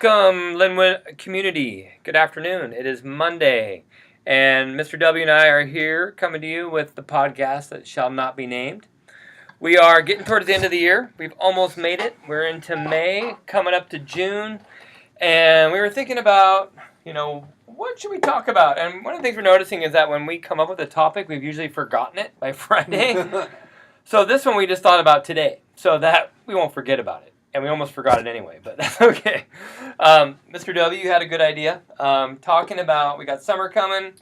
Welcome, Linwood community. Good afternoon. It is Monday, and Mr. W and I are here coming to you with the podcast that shall not be named. We are getting towards the end of the year. We've almost made it. We're into May, coming up to June, and we were thinking about, what should we talk about? And one of the things we're noticing is that when we come up with a topic, we've usually forgotten it by Friday. So this one we just thought about today, so that we won't forget about it. And we almost forgot it anyway, but that's okay. Mr. W, you had a good idea. Talking about, we got summer coming.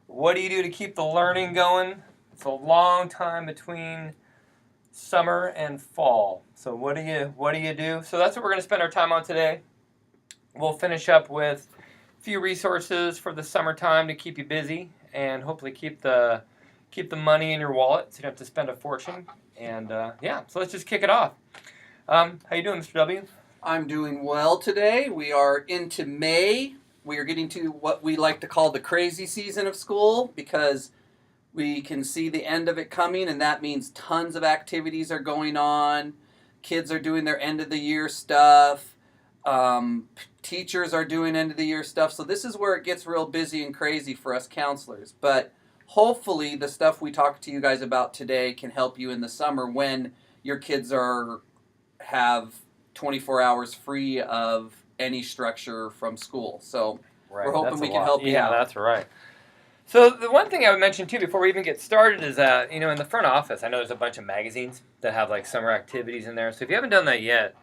What do you do to keep the learning going? It's a long time between summer and fall. So what do you do? So that's what we're going to spend our time on today. We'll finish up with a few resources for the summertime to keep you busy and hopefully keep the money in your wallet so you don't have to spend a fortune. And so let's just kick it off. How you doing, Mr. W? I'm doing well today. We are into May. We are getting to what we like to call the crazy season of school because we can see the end of it coming, and that means tons of activities are going on. Kids are doing their end-of-the-year stuff. Teachers are doing end-of-the-year stuff. So this is where it gets real busy and crazy for us counselors. But hopefully the stuff we talk to you guys about today can help you in the summer when your kids have 24 hours free of any structure from school. So we're hoping we can help you out. Yeah, that's right. So the one thing I would mention too before we even get started is that, in the front office, I know there's a bunch of magazines that have like summer activities in there. So if you haven't done that yet,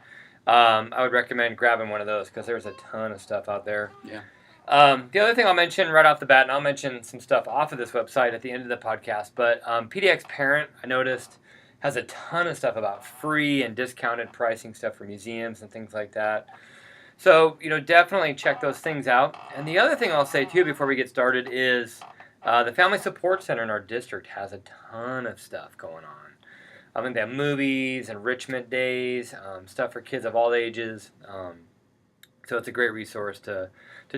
I would recommend grabbing one of those because there's a ton of stuff out there. Yeah. The other thing I'll mention right off the bat, and I'll mention some stuff off of this website at the end of the podcast, but PDX Parent, I noticed, has a ton of stuff about free and discounted pricing stuff for museums and things like that. So, definitely check those things out. And the other thing I'll say, too, before we get started is the Family Support Center in our district has a ton of stuff going on. I think they have movies, enrichment days, stuff for kids of all ages. So it's a great resource to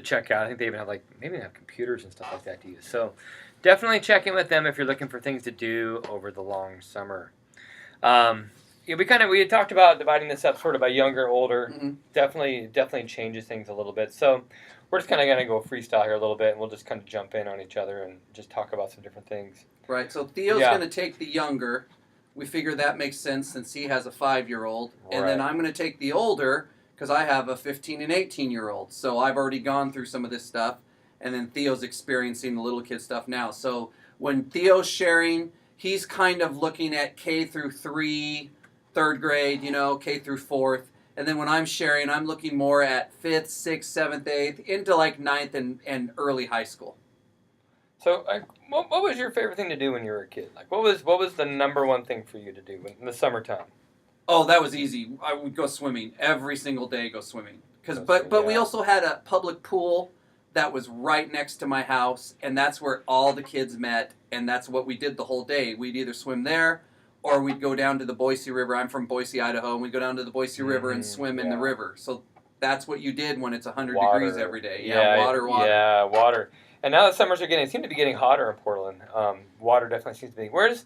check out. I think they even have, maybe they have computers and stuff like that to use. So definitely check in with them if you're looking for things to do over the long summer. We had talked about dividing this up sort of by younger, older. Mm-hmm. Definitely changes things a little bit. So we're just kind of going to go freestyle here a little bit, and we'll just kind of jump in on each other and just talk about some different things. Right. So Theo's going to take the younger. We figure that makes sense since he has a 5-year-old, and then I'm going to take the older because I have a 15 and 18-year-old. So I've already gone through some of this stuff, and then Theo's experiencing the little kid stuff now. So when Theo's sharing, he's kind of looking at K through 3, 3rd grade, K through 4th. And then when I'm sharing, I'm looking more at 5th, 6th, 7th, 8th, into 9th and early high school. So what was your favorite thing to do when you were a kid? What was the number one thing for you to do in the summertime? Oh, that was easy. I would go swimming. Every single day go swimming. But we also had a public pool that was right next to my house, and that's where all the kids met, and that's what we did the whole day. We'd either swim there, or we'd go down to the Boise River. I'm from Boise, Idaho, and we'd go down to the Boise River and swim in the river. So that's what you did when it's 100 degrees every day. Water. Yeah, water. And now the summers seem to be getting hotter in Portland. Water definitely seems to be. Where's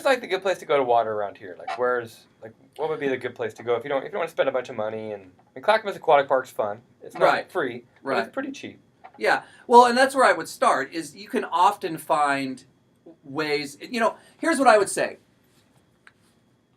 the good place to go to water around here? What would be the good place to go if you don't want to spend a bunch of money? Clackamas Aquatic Park's fun. It's not free, but it's pretty cheap. Yeah, well, and that's where I would start, is you can often find ways, here's what I would say.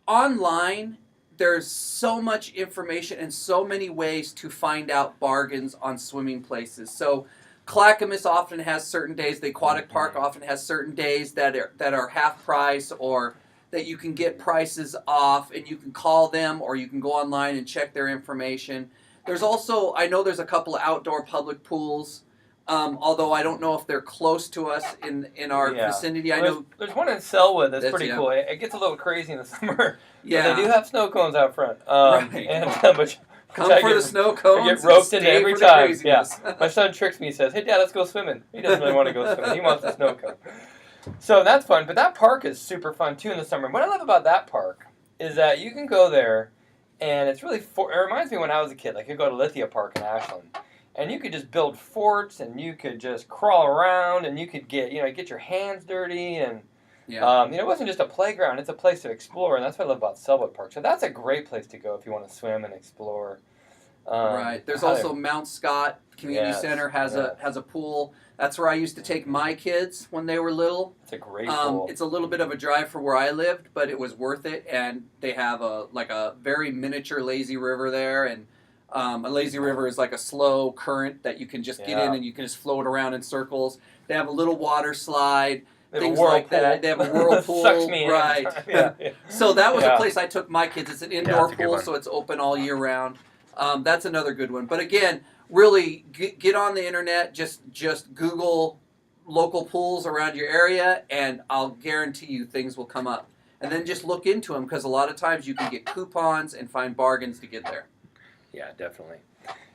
Online, there's so much information and so many ways to find out bargains on swimming places. So Clackamas often has certain days, the aquatic park often has certain days that are half price or that you can get prices off and you can call them or you can go online and check their information. There's also, I know there's a couple of outdoor public pools. Although I don't know if they're close to us in our vicinity. I know there's one in Selwood that's pretty cool. It gets a little crazy in the summer. Yeah, they do have snow cones out front. Right. And come for the snow cones. I get roped into every time. Yeah. My son tricks me. He says, "Hey, Dad, let's go swimming." He doesn't really want to go swimming. He wants the snow cone. So that's fun. But that park is super fun too in the summer. What I love about that park is that you can go there, and it's really. It reminds me when I was a kid. You go to Lithia Park in Ashland. And you could just build forts, and you could just crawl around, and you could get your hands dirty, and it wasn't just a playground; it's a place to explore, and that's what I love about Selwood Park. So that's a great place to go if you want to swim and explore. Right. There's also Mount Scott Community Center has a pool. That's where I used to take my kids when they were little. It's a great pool. It's a little bit of a drive for where I lived, but it was worth it. And they have a very miniature lazy river there, and a lazy river is like a slow current that you can just get in and you can just float around in circles. They have a little water slide. Things like that. They have a whirlpool. Sucks me right. in. So that was a place I took my kids. It's an indoor pool, so it's open all year round. That's another good one. But again, really get on the internet. Just Google local pools around your area, and I'll guarantee you things will come up. And then just look into them, because a lot of times you can get coupons and find bargains to get there. Yeah, definitely.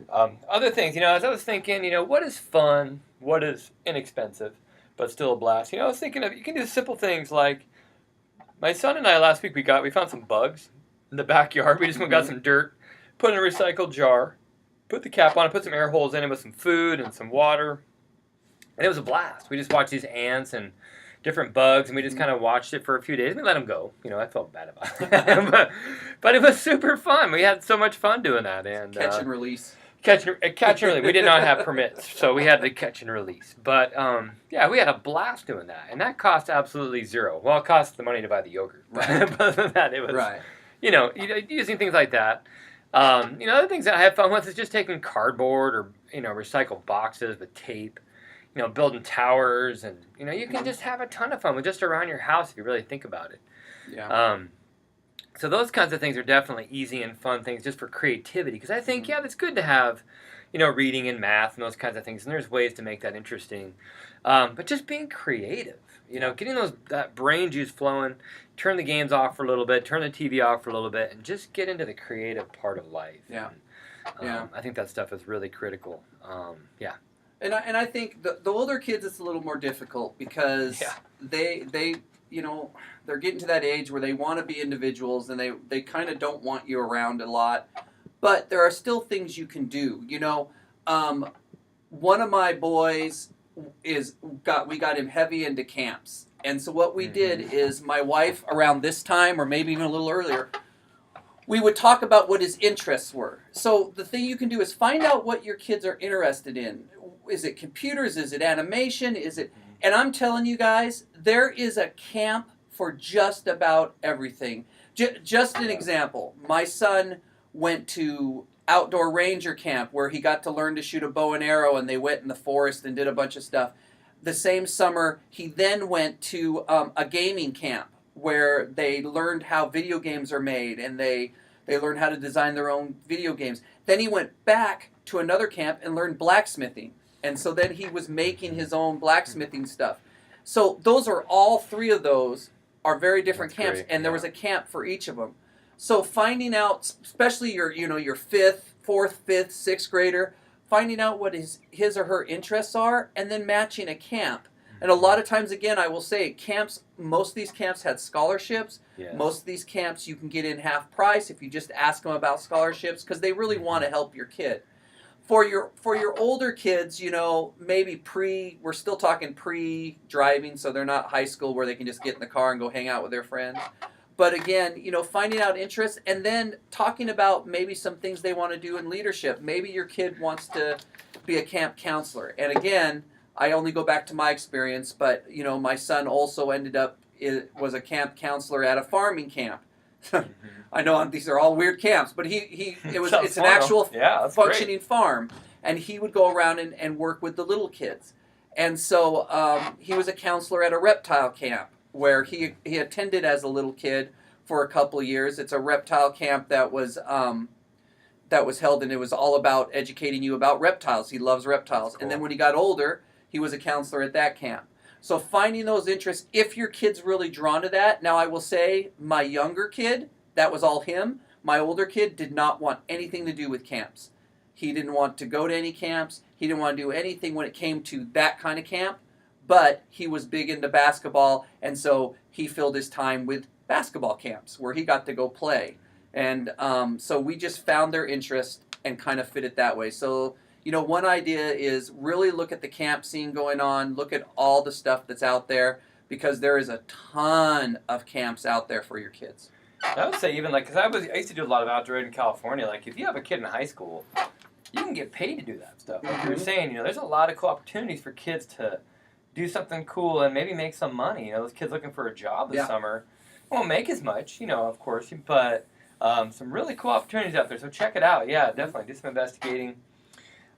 Other things, as I was thinking, what is fun, what is inexpensive, but still a blast. I was thinking of, you can do simple things like, my son and I last week, we found some bugs in the backyard. We just went and got some dirt, put it in a recycled jar, put the cap on it, put some air holes in it with some food and some water. And it was a blast. We just watched these ants and different bugs, and we just kind of watched it for a few days. We let them go. I felt bad about it. but it was super fun. We had so much fun doing that. And catch and release. Catch and release. We did not have permits, so we had to catch and release. But, we had a blast doing that. And that cost absolutely zero. Well, it cost the money to buy the yogurt. Right. But other than that, it was, using things like that. Other things that I have fun with is just taking cardboard or, recycled boxes with tape, building towers, and, you can just have a ton of fun with just around your house if you really think about it. Yeah. So those kinds of things are definitely easy and fun things just for creativity, because I think, it's good to have, reading and math and those kinds of things, and there's ways to make that interesting. But just being creative, getting that brain juice flowing, turn the games off for a little bit, turn the TV off for a little bit, and just get into the creative part of life. Yeah. I think that stuff is really critical. And I think the older kids, it's a little more difficult, because they they're getting to that age where they want to be individuals, and they kind of don't want you around a lot. But there are still things you can do. One of my boys we got him heavy into camps. And so what we did is, my wife, around this time, or maybe even a little earlier, we would talk about what his interests were. So the thing you can do is find out what your kids are interested in. Is it computers? Is it animation? Is it... And I'm telling you guys, there is a camp for just about everything. Just an example. My son went to outdoor ranger camp, where he got to learn to shoot a bow and arrow, and they went in the forest and did a bunch of stuff. The same summer, he then went to a gaming camp, where they learned how video games are made, and they learned how to design their own video games. Then he went back to another camp and learned blacksmithing. And so then he was making his own blacksmithing stuff. So those are all three of those are very different camps, great. And there was a camp for each of them. So finding out, especially your 4th, 5th, 6th grader, finding out what his or her interests are, and then matching a camp. And a lot of times, again, I will say, most of these camps had scholarships. Yes. Most of these camps you can get in half price if you just ask them about scholarships, because they really want to help your kid. For your older kids, maybe we're still talking pre-driving, so they're not high school where they can just get in the car and go hang out with their friends. But again, finding out interests, and then talking about maybe some things they want to do in leadership. Maybe your kid wants to be a camp counselor. And again, I only go back to my experience, but my son also was a camp counselor at a farming camp. I know these are all weird camps, but it's an actual functioning farm, and he would go around and work with the little kids. And so he was a counselor at a reptile camp, where he attended as a little kid for a couple of years. It's a reptile camp that was held, and it was all about educating you about reptiles. He loves reptiles. Cool. And then when he got older, he was a counselor at that camp. So finding those interests, if your kid's really drawn to that. Now I will say, my younger kid, that was all him. My older kid did not want anything to do with camps. He didn't want to go to any camps. He didn't want to do anything when it came to that kind of camp. But he was big into basketball, and so he filled his time with basketball camps where he got to go play. And so we just found their interest and kind of fit it that way. So one idea is really look at the camp scene going on, look at all the stuff that's out there, because there is a ton of camps out there for your kids. I would say even like, because I used to do a lot of outdoor ed in California. Like, if you have a kid in high school, you can get paid to do that stuff. Like you were saying, there's a lot of cool opportunities for kids to do something cool and maybe make some money. Those kids looking for a job this summer won't make as much, of course, but some really cool opportunities out there. So check it out. Yeah, definitely do some investigating.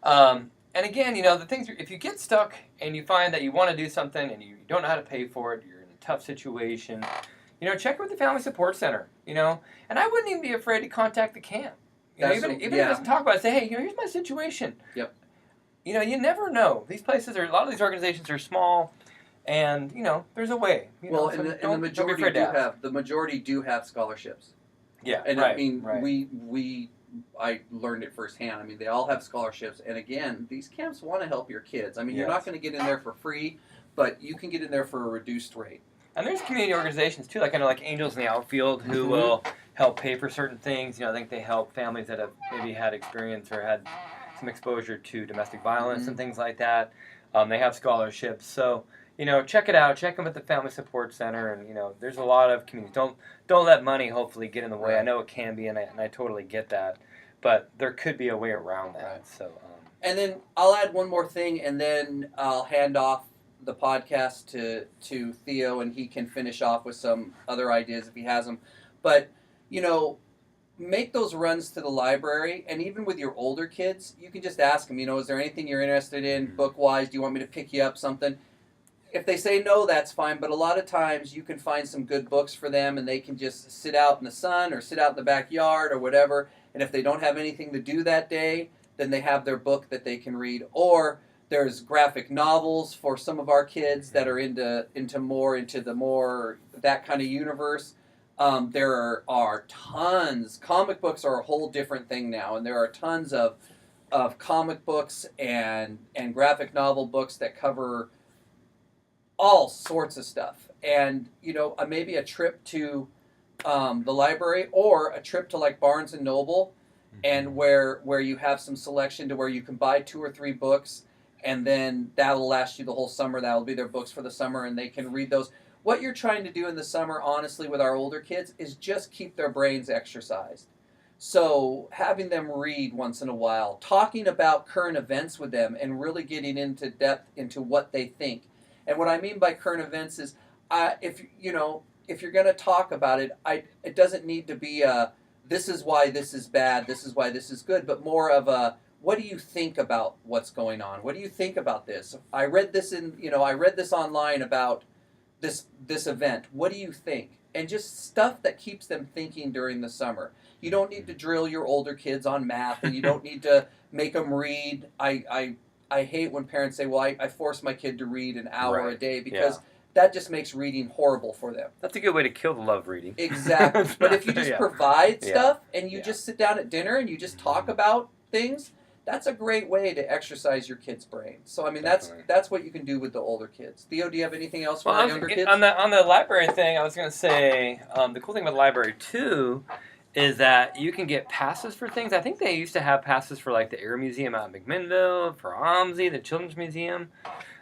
And again, the things, if you get stuck and you find that you want to do something and you don't know how to pay for it, you're in a tough situation, check with the Family Support Center, and I wouldn't even be afraid to contact the camp. Even if it doesn't talk about it, say, hey, here's my situation. Yep. You never know. These places a lot of these organizations are small, and there's a way. The majority do have scholarships. Yeah, and right, I mean, right. I learned it firsthand. I mean, they all have scholarships, and again, these camps want to help your kids. I mean, you're not going to get in there for free, but you can get in there for a reduced rate. And there's community organizations too, like I know, like Angels in the Outfield, who will help pay for certain things. I think they help families that have maybe had experience or had some exposure to domestic violence and things like that. They have scholarships, so check it out. Check them at the Family Support Center, and there's a lot of communities. Don't let money hopefully get in the way. Right. I know it can be, and I totally get that, but there could be a way around that. Right. So, and then I'll add one more thing, and then I'll hand off the podcast to Theo, and he can finish off with some other ideas if he has them. But make those runs to the library, and even with your older kids, you can just ask them, is there anything you're interested in book-wise? Do you want me to pick you up something? If they say no, that's fine, but a lot of times you can find some good books for them, and they can just sit out in the sun or sit out in the backyard or whatever, and if they don't have anything to do that day, then they have their book that they can read. Or there's graphic novels for some of our kids that are into the more that kind of universe. There are tons. Comic books are a whole different thing now, and there are tons of comic books and graphic novel books that cover all sorts of stuff. And maybe a trip to the library, or a trip to like Barnes and Noble, and where you have some selection to where you can buy 2 or 3 books, and then that'll last you the whole summer. That'll be their books for the summer, and they can read those. What you're trying to do in the summer, honestly, with our older kids, is just keep their brains exercised. So having them read once in a while, talking about current events with them, and really getting into depth into what they think. And what I mean by current events is, if you're going to talk about it, it doesn't need to be this is why this is bad, this is why this is good, but more of a, what do you think about what's going on? What do you think about this? I read this online about this event. What do you think? And just stuff that keeps them thinking during the summer. You don't need to drill your older kids on math, and you don't need to make them read. I hate when parents say, well, I force my kid to read an hour a day, because that just makes reading horrible for them. That's a good way to kill the love of reading. Exactly. But if you just provide stuff, and you just sit down at dinner and you just talk about things, that's a great way to exercise your kid's brain. So, I mean, that's what you can do with the older kids. Theo, do you have anything else for the younger kids? On the library thing, I was going to say, the cool thing about the library, too, is that you can get passes for things. I think they used to have passes for, like, the Air Museum out in McMinnville, for OMSI, the Children's Museum.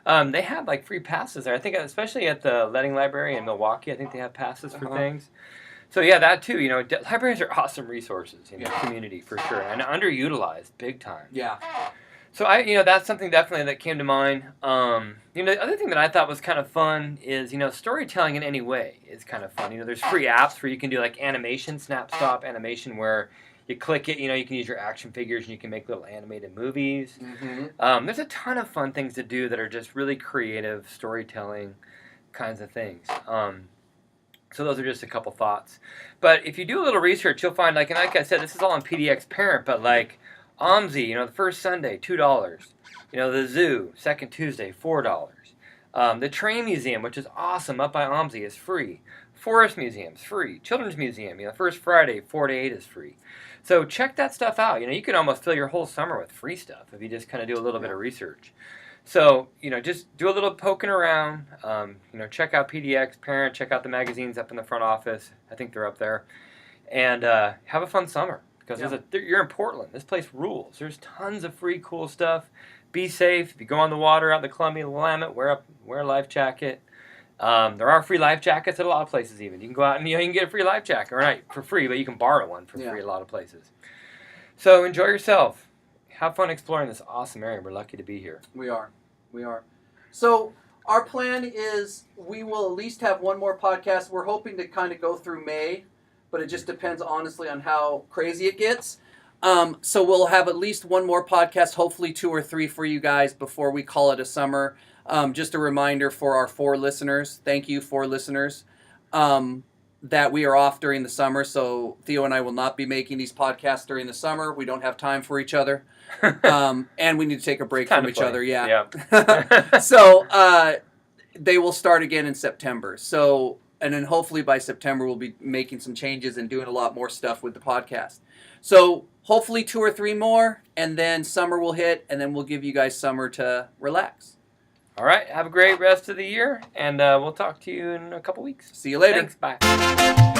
They had, like, free passes there. I think, especially at the Leading Library in Milwaukee, I think they have passes for things. So, yeah, that too. Libraries are awesome resources in the community, for sure, and underutilized big time. Yeah. So, that's something definitely that came to mind. The other thing that I thought was kind of fun is, storytelling in any way is kind of fun. There's free apps where you can do, like, animation, snap-stop animation, where you click it, you can use your action figures and you can make little animated movies. There's a ton of fun things to do that are just really creative storytelling kinds of things. So those are just a couple thoughts. But if you do a little research, you'll find, like I said, this is all on PDX Parent, but like OMSI, the first Sunday, $2. The zoo, second Tuesday, $4. The Train Museum, which is awesome, up by OMSI, is free. Forest Museum's free. Children's Museum, first Friday, 4 to 8 is free. So check that stuff out. You can almost fill your whole summer with free stuff if you just kind of do a little bit of research. So, just do a little poking around, check out PDX Parent, check out the magazines up in the front office. I think they're up there. And have a fun summer, because you're in Portland. This place rules. There's tons of free, cool stuff. Be safe. If you go on the water out in the Columbia, Willamette, wear a life jacket. There are free life jackets at a lot of places. Even you can go out and you can get a free life jacket, or not for free, but you can borrow one for free at a lot of places. So enjoy yourself. Have fun exploring this awesome area. We're lucky to be here. We are. So our plan is we will at least have one more podcast. We're hoping to kind of go through May, but it just depends honestly on how crazy it gets. So we'll have at least one more podcast, hopefully 2 or 3 for you guys before we call it a summer. Just a reminder for our 4 listeners. Thank you, 4 listeners. That we are off during the summer, so Theo and I will not be making these podcasts during the summer. We don't have time for each other, and we need to take a break from each other. Yeah. So they will start again in September. So, and then hopefully by September we'll be making some changes and doing a lot more stuff with the podcast. So hopefully 2 or 3 more, and then summer will hit, and then we'll give you guys summer to relax. All right. Have a great rest of the year, and we'll talk to you in a couple weeks. See you later. Thanks. Bye.